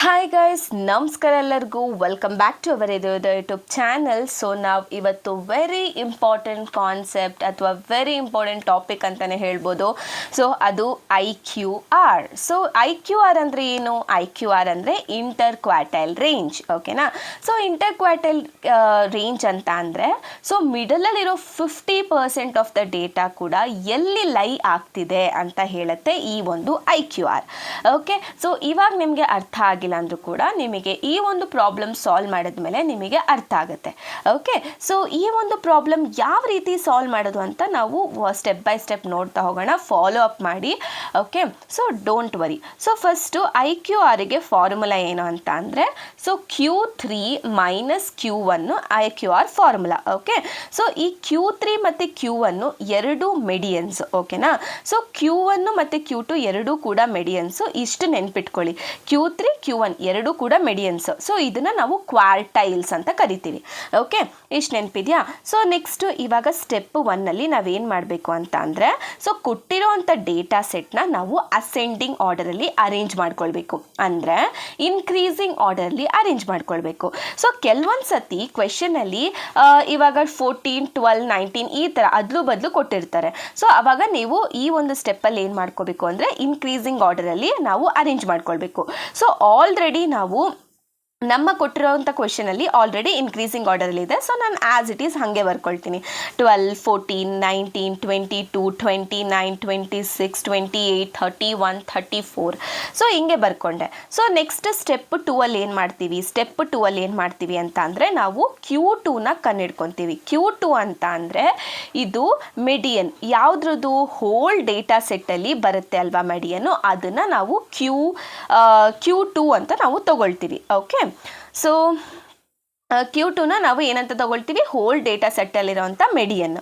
Hi guys, ನಮಸ್ಕಾರ ಎಲ್ಲರಿಗೂ. Welcome back to our YouTube channel. So ನಾವು ಇವತ್ತು ವೆರಿ ಇಂಪಾರ್ಟೆಂಟ್ ಕಾನ್ಸೆಪ್ಟ್ ಅಥವಾ ವೆರಿ ಇಂಪಾರ್ಟೆಂಟ್ ಟಾಪಿಕ್ ಅಂತಲೇ ಹೇಳ್ಬೋದು. ಸೊ ಅದು IQR. ಸೊ IQR ಅಂದರೆ ಏನು? IQR ಅಂದರೆ ಇಂಟರ್ ಕ್ವಾರ್ಟೈಲ್ ರೇಂಜ್. ಓಕೆನಾ? ಸೊ ಇಂಟರ್ ಕ್ವಾರ್ಟೈಲ್ ರೇಂಜ್ ಅಂತ ಅಂದರೆ ಸೊ ಮಿಡಲಲ್ಲಿರೋ 50% ಆಫ್ ದ ಡೇಟಾ ಕೂಡ ಎಲ್ಲಿ ಲೈ ಆಗ್ತಿದೆ ಅಂತ ಹೇಳುತ್ತೆ ಈ ಒಂದು IQR. ಓಕೆ, ಸೊ ಇವಾಗ ನಿಮಗೆ ಅರ್ಥ ಆಗಿಲ್ಲ ಅಂದರೂ ಕೂಡ ನಿಮಗೆ ಈ ಒಂದು ಪ್ರಾಬ್ಲಮ್ ಸಾಲ್ವ್ ಮಾಡಿದ್ಮೇಲೆ ನಿಮಗೆ ಅರ್ಥ ಆಗುತ್ತೆ. ಓಕೆ, ಸೊ ಈ ಒಂದು ಪ್ರಾಬ್ಲಮ್ ಯಾವ ರೀತಿ ಸಾಲ್ವ್ ಮಾಡೋದು ಅಂತ ನಾವು ಸ್ಟೆಪ್ ಬೈ ಸ್ಟೆಪ್ ನೋಡ್ತಾ ಹೋಗೋಣ. ಫಾಲೋ ಅಪ್ ಮಾಡಿ. Okay, so don't worry. So first IQRಗೆ ಫಾರ್ಮುಲಾ ಏನು ಅಂತ ಅಂದರೆ so Q3 minus Q1 IQR formula. Okay, so ಈ Q3 ಮತ್ತು Q1 ಎರಡು ಮೆಡಿಯನ್ಸ್. ಓಕೆನಾ? ಸೊ Q1 ಮತ್ತು Q2 ಎರಡೂ ಕೂಡ ಮೆಡಿಯನ್ಸು. ಇಷ್ಟು ನೆನ್ಪಿಟ್ಕೊಳ್ಳಿ, Q3 Q1 ಎರಡೂ ಕೂಡ ಮೆಡಿಯನ್ಸ್. ಸೊ ಇದನ್ನು ನಾವು ಕ್ವಾರ್ಟೈಲ್ಸ್ ಅಂತ ಕರಿತೀವಿ. ಓಕೆ, ಇಷ್ಟು ನೆನಪಿದೆಯಾ? ಸೊ ನೆಕ್ಸ್ಟು ಇವಾಗ ಸ್ಟೆಪ್ 1ನಲ್ಲಿ ನಾವೇನು ಮಾಡಬೇಕು ಅಂತ ಅಂದರೆ ಸೊ ಕೊಟ್ಟಿರೋವಂಥ ಡೇಟಾ ಸೆಟ್ನ ನಾವು ಅಸೆಂಡಿಂಗ್ ಆರ್ಡರಲ್ಲಿ ಅರೇಂಜ್ ಮಾಡ್ಕೊಳ್ಬೇಕು. ಅಂದರೆ ಇನ್ಕ್ರೀಸಿಂಗ್ ಆರ್ಡರಲ್ಲಿ ಅರೇಂಜ್ ಮಾಡ್ಕೊಳ್ಬೇಕು. ಸೊ ಕೆಲವೊಂದು ಸತಿ ಕ್ವೆಶನಲ್ಲಿ ಇವಾಗ 14, 12, 19 ಈ ಥರ ಅದ್ಲು ಬದಲು ಕೊಟ್ಟಿರ್ತಾರೆ. ಸೊ ಆವಾಗ ನೀವು ಈ ಒಂದು ಸ್ಟೆಪ್ಪಲ್ಲಿ ಏನು ಮಾಡ್ಕೋಬೇಕು ಅಂದರೆ ಇನ್ಕ್ರೀಸಿಂಗ್ ಆರ್ಡರಲ್ಲಿ ನಾವು ಅರೇಂಜ್ ಮಾಡ್ಕೊಳ್ಬೇಕು. ಸೊ ಆಲ್ರೆಡಿ ನಾವು ನಮ್ಮ ಕೊಟ್ಟಿರೋವಂಥ ಕ್ವೆಶನಲ್ಲಿ ಆಲ್ರೆಡಿ ಇನ್ಕ್ರೀಸಿಂಗ್ ಆರ್ಡರಲ್ಲಿದೆ. ಸೊ ನಾನು ಆ್ಯಸ್ ಇಟ್ ಈಸ್ ಹಾಗೆ ಬರ್ಕೊಳ್ತೀನಿ. 12, 14, 19, 22, 29, 26, 28, 31, 34. ಸೊ ಹಿಂಗೆ ಬರ್ಕೊಂಡೆ. ಸೊ ನೆಕ್ಸ್ಟ್ ಸ್ಟೆಪ್ 2ಅಲ್ಲಿ ಏನು ಮಾಡ್ತೀವಿ? ಸ್ಟೆಪ್ 2ಅಲ್ಲಿ ಏನು ಮಾಡ್ತೀವಿ ಅಂತ ಅಂದರೆ ನಾವು Q2ನ ಕಂಡಿಡ್ಕೊತೀವಿ. Q2 ಅಂತ ಅಂದರೆ ಇದು ಮೆಡಿಯನ್. ಯಾವುದ್ರದ್ದು? ಹೋಲ್ ಡೇಟಾ ಸೆಟ್ಟಲ್ಲಿ ಬರುತ್ತೆ ಅಲ್ವಾ ಮೆಡಿಯನ್ನು, ಅದನ್ನು ನಾವು Q2 ಅಂತ ನಾವು ತಗೊಳ್ತೀವಿ. ಓಕೆ, ಸೊ Q2ನ ನಾವು ಏನಂತ ತಗೊಳ್ತೀವಿ? ಹೋಲ್ ಡೇಟಾ ಸೆಟ್ಟಲ್ಲಿರೋವಂಥ ಮೆಡಿಯನ್.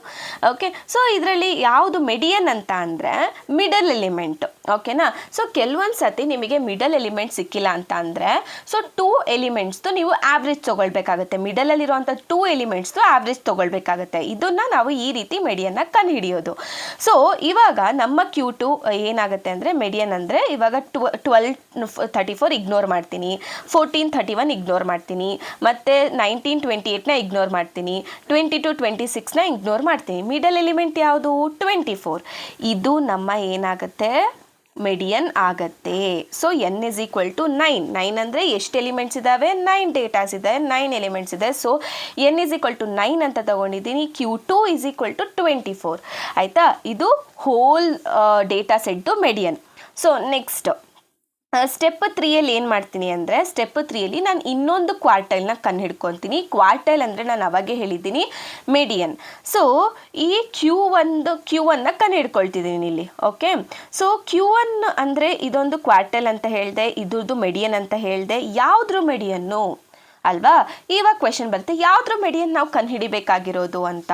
ಓಕೆ, ಸೊ ಇದರಲ್ಲಿ ಯಾವುದು ಮೆಡಿಯನ್ ಅಂತ ಅಂದರೆ ಮಿಡಲ್ ಎಲಿಮೆಂಟ್. ಓಕೆನಾ? ಸೊ ಕೆಲವೊಂದು ಸತಿ ನಿಮಗೆ ಮಿಡಲ್ ಎಲಿಮೆಂಟ್ ಸಿಕ್ಕಿಲ್ಲ ಅಂತ ಅಂದರೆ ಸೊ 2 ಎಲಿಮೆಂಟ್ಸ್ದು ನೀವು ಆವ್ರೇಜ್ ತೊಗೊಳ್ಬೇಕಾಗತ್ತೆ. ಮಿಡಲಲ್ಲಿರುವಂಥ 2 ಎಲಿಮೆಂಟ್ಸ್ದು ಆವ್ರೇಜ್ ತೊಗೊಳ್ಬೇಕಾಗತ್ತೆ. ಇದನ್ನು ನಾವು ಈ ರೀತಿ ಮೆಡಿಯನ್ನ ಕಂಡುಹಿಡಿಯೋದು. ಸೊ ಇವಾಗ ನಮ್ಮ Q2 ಏನಾಗುತ್ತೆ ಅಂದರೆ ಮೆಡಿಯನ್ ಅಂದರೆ ಇವಾಗ 12, 34 ಇಗ್ನೋರ್ ಮಾಡ್ತೀನಿ, 14, 31 ಇಗ್ನೋರ್ ಮಾಡ್ತೀನಿ, ಮತ್ತು 19, 28ನ ಇಗ್ನೋರ್ ಮಾಡ್ತೀನಿ, 22, 26ನ ಇಗ್ನೋರ್ ಮಾಡ್ತೀನಿ. ಮಿಡಲ್ ಎಲಿಮೆಂಟ್ ಯಾವುದು? 24. ಇದು ನಮ್ಮ ಏನಾಗುತ್ತೆ? ಮೆಡಿಯನ್ ಆಗತ್ತೆ. So n is equal to 9. 9 ಅಂದರೆ ಎಷ್ಟು ಎಲಿಮೆಂಟ್ಸ್ ಇದ್ದಾವೆ? 9 ಡೇಟಾಸ್ ಇದೆ, 9 ಎಲಿಮೆಂಟ್ಸ್ ಇದೆ. So n is equal to 9 ಅಂತ ತಗೊಂಡಿದ್ದೀನಿ. Q2 is equal to 24. ಆಯಿತಾ? ಇದು ಹೋಲ್ ಡೇಟಾ ಸೆಟ್ದು ಮೆಡಿಯನ್. ಸೊ ನೆಕ್ಸ್ಟ್ ಸ್ಟೆಪ್ 3ಯಲ್ಲಿ ಏನು ಮಾಡ್ತೀನಿ ಅಂದರೆ ಸ್ಟೆಪ್ 3ಯಲ್ಲಿ ನಾನು ಇನ್ನೊಂದು ಕ್ವಾರ್ಟೈಲ್ನ ಕಂಡುಹಿಡ್ಕೊತೀನಿ. ಕ್ವಾರ್ಟೈಲ್ ಅಂದರೆ ನಾನು ಅವಾಗೇ ಹೇಳಿದ್ದೀನಿ ಮೆಡಿಯನ್. ಸೊ ಈ Q1ನ ಕಂಡುಹಿಡ್ಕೊಳ್ತಿದ್ದೀನಿ ಇಲ್ಲಿ. ಓಕೆ, ಸೊ Q1 ಅಂದರೆ ಇದೊಂದು ಕ್ವಾರ್ಟೈಲ್ ಅಂತ ಹೇಳಿದೆ, ಇದ್ರದ್ದು ಮೆಡಿಯನ್ ಅಂತ ಹೇಳಿದೆ. ಯಾವುದ್ರ ಮೆಡಿಯನ್ನು ಅಲ್ವಾ? ಇವಾಗ ಕ್ವೆಶನ್ ಬರುತ್ತೆ, ಯಾವುದ್ರ ಮೆಡಿಯನ್ ನಾವು ಕಂಡುಹಿಡಿಬೇಕಾಗಿರೋದು ಅಂತ.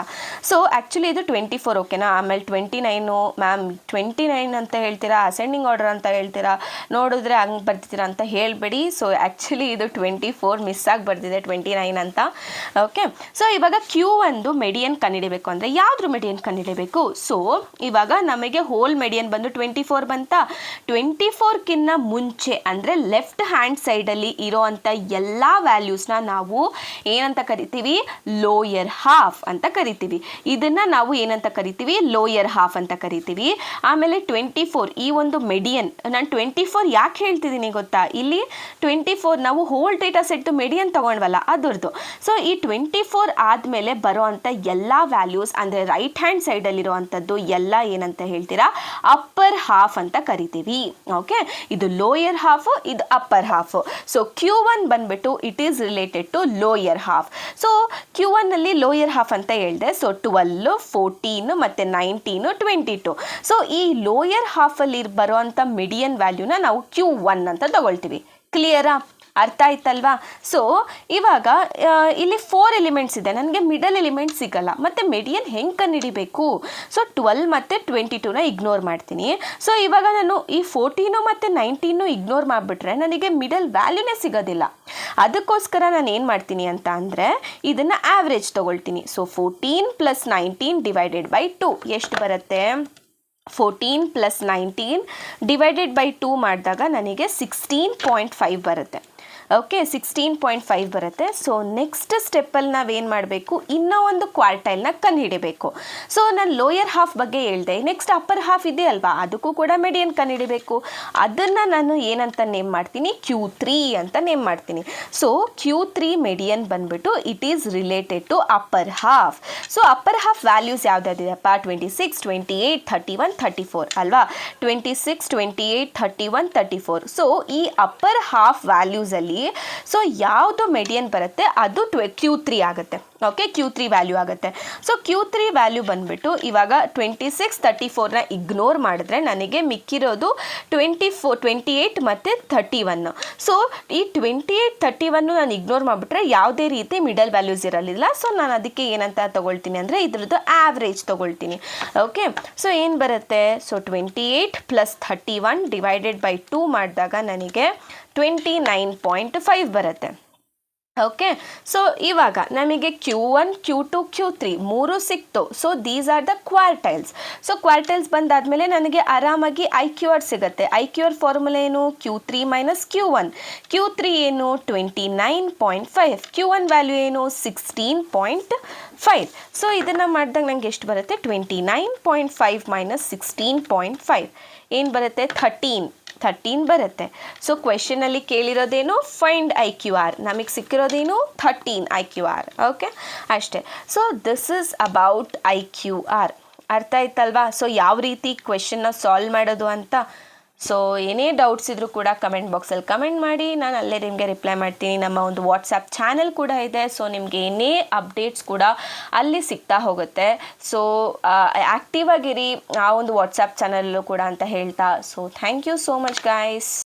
ಸೊ ಆ್ಯಕ್ಚುಲಿ ಇದು 24. ಓಕೆನಾ? ಆಮೇಲೆ 29 ಮ್ಯಾಮ್ 29 ಅಂತ ಹೇಳ್ತೀರಾ, ಅಸೆಂಡಿಂಗ್ ಆರ್ಡರ್ ಅಂತ ಹೇಳ್ತೀರಾ, ನೋಡಿದ್ರೆ ಹಂಗೆ ಬರ್ತಿದ್ದೀರಾ ಅಂತ ಹೇಳಬೇಡಿ. ಸೊ ಆ್ಯಕ್ಚುಲಿ ಇದು 24 ಮಿಸ್ ಆಗಿ ಬರ್ತಿದೆ 29 ಅಂತ. ಓಕೆ, ಸೊ ಇವಾಗ Q1 ಮೆಡಿಯನ್ ಕಂಡುಹಿಡಿಬೇಕು ಅಂದರೆ ಯಾವುದ್ರ ಮೆಡಿಯನ್ ಕಂಡುಹಿಡಿಬೇಕು? ಸೊ ಇವಾಗ ನಮಗೆ ಹೋಲ್ ಮೆಡಿಯನ್ ಬಂದು 24 ಬಂತಾ? 24ಕ್ಕಿಂತ ಮುಂಚೆ ಅಂದರೆ ಲೆಫ್ಟ್ ಹ್ಯಾಂಡ್ ಸೈಡಲ್ಲಿ ಇರೋವಂಥ ಎಲ್ಲ ವ್ಯಾಲ್ಯೂಸ್ನ ನಾವು ಏನಂತ ಕರಿತೀವಿ? ಲೋಯರ್ ಹಾಫ್ ಅಂತ ಕರಿತೀವಿ. ಇದನ್ನ ನಾವು ಏನಂತ ಕರಿತೀವಿ? ಲೋಯರ್ ಹಾಫ್ ಅಂತ ಕರಿತೀವಿ. ಆಮೇಲೆ 24 ಈ ಒಂದು ಮೆಡಿಯನ್, ನಾನು 24 ಯಾಕೆ ಹೇಳ್ತಿದ್ದೀನಿ ಗೊತ್ತಾ? ಇಲ್ಲಿ 24 ನಾವು ಹೋಲ್ ಡೇಟಾ ಸೆಟ್ ಮೆಡಿಯನ್ ತಗೊಂಡ್ವಲ್ಲ ಅದರದ್ದು. ಸೊ ಈ 24 ಆದಮೇಲೆ ಬರೋವಂಥ ಎಲ್ಲ ವ್ಯಾಲ್ಯೂಸ್ ಅಂದರೆ ರೈಟ್ ಹ್ಯಾಂಡ್ ಸೈಡಲ್ಲಿರುವಂಥದ್ದು ಎಲ್ಲ ಏನಂತ ಹೇಳ್ತೀರಾ? ಅಪ್ಪರ್ ಹಾಫ್ ಅಂತ ಕರಿತೀವಿ. ಓಕೆ, ಇದು ಲೋಯರ್ ಹಾಫು, ಇದು ಅಪ್ಪರ್ ಹಾಫು. ಸೊ Q1 ಬಂದ್ಬಿಟ್ಟು it is related to lower half. So Q1ನಲ್ಲಿ ಲೋಯರ್ ಹಾಫ್ ಅಂತ ಹೇಳಿದೆ. ಸೊ 12, 14 ಮತ್ತು 19, 22. ಸೊ ಈ ಲೋಯರ್ ಹಾಫಲ್ಲಿ ಬರೋವಂಥ ಮಿಡಿಯನ್ ವ್ಯಾಲ್ಯೂನ ನಾವು Q1 ಅಂತ ತಗೊಳ್ತೀವಿ. ಕ್ಲಿಯರಾ? ಅರ್ಥ ಆಯ್ತಲ್ವಾ? ಸೊ ಇವಾಗ ಇಲ್ಲಿ 4 ಎಲಿಮೆಂಟ್ಸ್ ಇದೆ, ನನಗೆ ಮಿಡಲ್ ಎಲಿಮೆಂಟ್ ಸಿಗಲ್ಲ. ಮತ್ತು ಮೆಡಿಯನ್ ಹೆಂಗೆ ಕಂಡುಹಿಡಿಬೇಕು? ಸೊ 12 ಮತ್ತು 22ನ ಇಗ್ನೋರ್ ಮಾಡ್ತೀನಿ. ಸೊ ಇವಾಗ ನಾನು ಈ 14 ಮತ್ತು 19 ಇಗ್ನೋರ್ ಮಾಡಿಬಿಟ್ರೆ ನನಗೆ ಮಿಡಲ್ ವ್ಯಾಲ್ಯೂನೇ ಸಿಗೋದಿಲ್ಲ. ಅದಕ್ಕೋಸ್ಕರ ನಾನು ಏನು ಮಾಡ್ತೀನಿ ಅಂತ ಅಂದರೆ ಇದನ್ನು ಆವ್ರೇಜ್ ತೊಗೊಳ್ತೀನಿ. ಸೊ 14 + 19 ಡಿವೈಡೆಡ್ ಬೈ 2 ಎಷ್ಟು ಬರುತ್ತೆ? 14 + 19 ಡಿವೈಡೆಡ್ ಬೈ 2 ಮಾಡಿದಾಗ ನನಗೆ 16.5 ಬರುತ್ತೆ. ಓಕೆ 16.5 ಬರುತ್ತೆ. ಸೊ ನೆಕ್ಸ್ಟ್ ಸ್ಟೆಪ್ಪಲ್ಲಿ ನಾವೇನು ಮಾಡಬೇಕು, ಇನ್ನೂ ಒಂದು ಕ್ವಾರ್ಟೈಲ್ನ ಕಂಡುಹಿಡಿಬೇಕು. ಸೊ ನಾನು ಲೋಯರ್ ಹಾಫ್ ಬಗ್ಗೆ ಹೇಳಿದೆ, ನೆಕ್ಸ್ಟ್ ಅಪ್ಪರ್ ಹಾಫ್ ಇದೆ ಅಲ್ವಾ, ಅದಕ್ಕೂ ಕೂಡ ಮೆಡಿಯನ್ ಕಂಡುಹಿಡಿಬೇಕು. ಅದನ್ನು ನಾನು ಏನಂತ ನೇಮ್ ಮಾಡ್ತೀನಿ, Q3 ಅಂತ ನೇಮ್ ಮಾಡ್ತೀನಿ. ಸೊ Q3 ಮೆಡಿಯನ್ ಬಂದ್ಬಿಟ್ಟು it is related to upper half. So upper half values ಯಾವುದಾದಿದೆಯಪ್ಪ, 26, 28, 31, 34 ಅಲ್ವಾ. 26, 28, 31, 34. ಸೊ ಈ ಅಪ್ಪರ್ ಹಾಫ್ ವ್ಯಾಲ್ಯೂಸಲ್ಲಿ ಸೊ ಯಾವುದು ಮೆಡಿಯನ್ ಬರುತ್ತೆ ಅದು Q3 ಆಗುತ್ತೆ. ಓಕೆ, Q3 ವ್ಯಾಲ್ಯೂ ಆಗುತ್ತೆ. ಸೊ Q3 ವ್ಯಾಲ್ಯೂ ಬಂದುಬಿಟ್ಟು ಇವಾಗ 26, 34ನ ಇಗ್ನೋರ್ ಮಾಡಿದ್ರೆ ನನಗೆ ಮಿಕ್ಕಿರೋದು 24, 28 ಮತ್ತು 31. ಸೊ ಈ 28, 31 ನಾನು ಇಗ್ನೋರ್ ಮಾಡಿಬಿಟ್ರೆ ಯಾವುದೇ ರೀತಿ ಮಿಡಲ್ ವ್ಯಾಲ್ಯೂಸ್ ಇರಲಿಲ್ಲ. ಸೊ ನಾನು ಅದಕ್ಕೆ ಏನಂತ ತೊಗೊಳ್ತೀನಿ ಅಂದರೆ ಇದ್ರದ್ದು ಆವ್ರೇಜ್ ತೊಗೊಳ್ತೀನಿ. ಓಕೆ, ಸೊ ಏನು ಬರುತ್ತೆ, ಸೊ 28 + 31 ಡಿವೈಡೆಡ್ ಬೈ 2 ಮಾಡಿದಾಗ ನನಗೆ 29.5 ಬರುತ್ತೆ. ಓಕೆ, ಸೊ ಇವಾಗ ನಮಗೆ Q1, Q2, Q3 ಮೂರು ಸಿಕ್ತು. So these are the quartiles. So quartiles ಬಂದಾದಮೇಲೆ ನನಗೆ ಆರಾಮಾಗಿ IQR ಸಿಗುತ್ತೆ. IQR ಫಾರ್ಮುಲಾ ಏನು, Q3 - Q1. Q3 ಏನು, 29.5. Q1 ವ್ಯಾಲ್ಯೂ ಏನು, 16.5. ಸೊ ಇದನ್ನು ಮಾಡಿದಾಗ ನನಗೆ ಎಷ್ಟು ಬರುತ್ತೆ, 29.5 - 16.5 ಏನು ಬರುತ್ತೆ, 13 ಬರುತ್ತೆ. ಸೊ ಕ್ವೆಶನಲ್ಲಿ ಕೇಳಿರೋದೇನು, ಫೈಂಡ್ IQR, ನಮಗೆ ಸಿಕ್ಕಿರೋದೇನು 13 IQR. ಓಕೆ, ಅಷ್ಟೇ. So this is about IQR. ಅರ್ಥ ಆಯ್ತಲ್ವಾ. ಸೊ ಯಾವ ರೀತಿ ಕ್ವೆಶನ್ನ ಸಾಲ್ವ್ ಮಾಡೋದು ಅಂತ. ಸೊ ಏನೇ ಡೌಟ್ಸ್ ಇದ್ದರೂ ಕೂಡ ಕಮೆಂಟ್ ಬಾಕ್ಸಲ್ಲಿ ಕಮೆಂಟ್ ಮಾಡಿ, ನಾನು ಅಲ್ಲೇ ನಿಮಗೆ ರಿಪ್ಲೈ ಮಾಡ್ತೀನಿ. ನಮ್ಮ ಒಂದು ವಾಟ್ಸಪ್ ಚಾನಲ್ ಕೂಡ ಇದೆ. ಸೊ ನಿಮಗೆ ಏನೇ ಅಪ್ಡೇಟ್ಸ್ ಕೂಡ ಅಲ್ಲಿ ಸಿಗ್ತಾ ಹೋಗುತ್ತೆ. ಸೊ ಆ್ಯಕ್ಟಿವ್ ಆಗಿರಿ ಆ ಒಂದು ವಾಟ್ಸಪ್ ಚಾನಲ್ಲು ಕೂಡ ಅಂತ ಹೇಳ್ತಾ. So thank you so much guys.